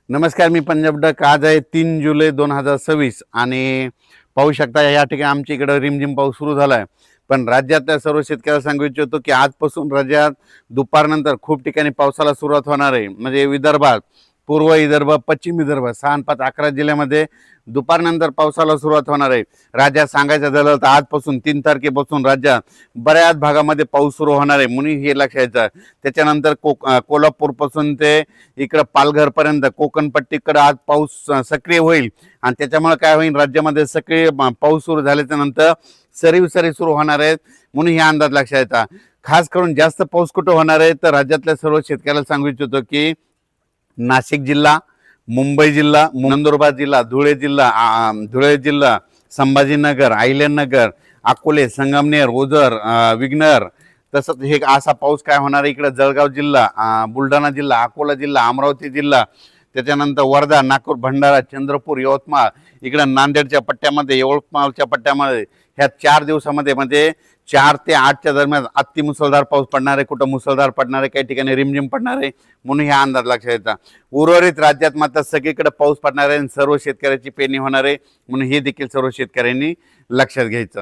नमस्कार, मी पंजाब डक. आज आहे 3 जुलै 2026 आणि पाहू शकता या ठिकाणी आमच्या इकडं रिमझिम पाऊस सुरू झाला आहे. पण राज्यातल्या सर्व शेतकऱ्याला सांगू इच्छितो की आजपासून राज्यात दुपारनंतर खूप ठिकाणी पावसाला सुरुवात होणार आहे. म्हणजे विदर्भात, पूर्व विदर्भ, पश्चिम विदर्भ 6 आणि 5 11 जिल्ह्यामध्ये दुपारनंतर पावसाला सुरुवात होणार आहे. राज्यात सांगायचं झालं तर आजपासून 3 तारखेपासून राज्यात बऱ्याच भागामध्ये पाऊस सुरू होणार आहे म्हणून हे लक्षात घ्यायचं. त्याच्यानंतर कोल्हापूरपासून ते इकडं पालघरपर्यंत कोकणपट्टीकडे आज पाऊस सक्रिय होईल आणि त्याच्यामुळे काय होईल, राज्यामध्ये सक्रिय पाऊस सुरू झाल्याच्या नंतर सरी सुरू होणार आहेत म्हणून हे अंदाज लक्षात येतात. खास करून जास्त पाऊस कुठं होणार आहे तर राज्यातल्या सर्व शेतकऱ्याला सांगू इच्छितो की नाशिक जिल्हा, मुंबई जिल्हा, नंदुरबार जिल्हा, धुळे जिल्हा, संभाजीनगर, अहिल्यानगर, अकोले, संगमनेर, ओझर, विघ्नर, तसंच हे असा पाऊस काय होणार आहे इकडे जळगाव जिल्हा, बुलढाणा जिल्हा, अकोला जिल्हा, अमरावती जिल्हा, त्याच्यानंतर वर्धा, नागपूर, भंडारा, चंद्रपूर, यवतमाळ, इकडे नांदेडच्या पट्ट्यामध्ये, यवतमाळच्या पट्ट्यामध्ये ह्या 4 दिवसामध्ये म्हणजे 4 ते 8च्या दरम्यान अति मुसळधार पाऊस पडणार आहे. कुठं मुसळधार पडणार आहे, काही ठिकाणी रिमझिम पडणार आहे म्हणून हा अंदाज लक्षात येतात. उर्वरित राज्यात मात्र सगळीकडे पाऊस पडणार आहे आणि सर्व शेतकऱ्याची पेरणी होणार आहे म्हणून हे देखील सर्व शेतकऱ्यांनी लक्षात घ्यायचं.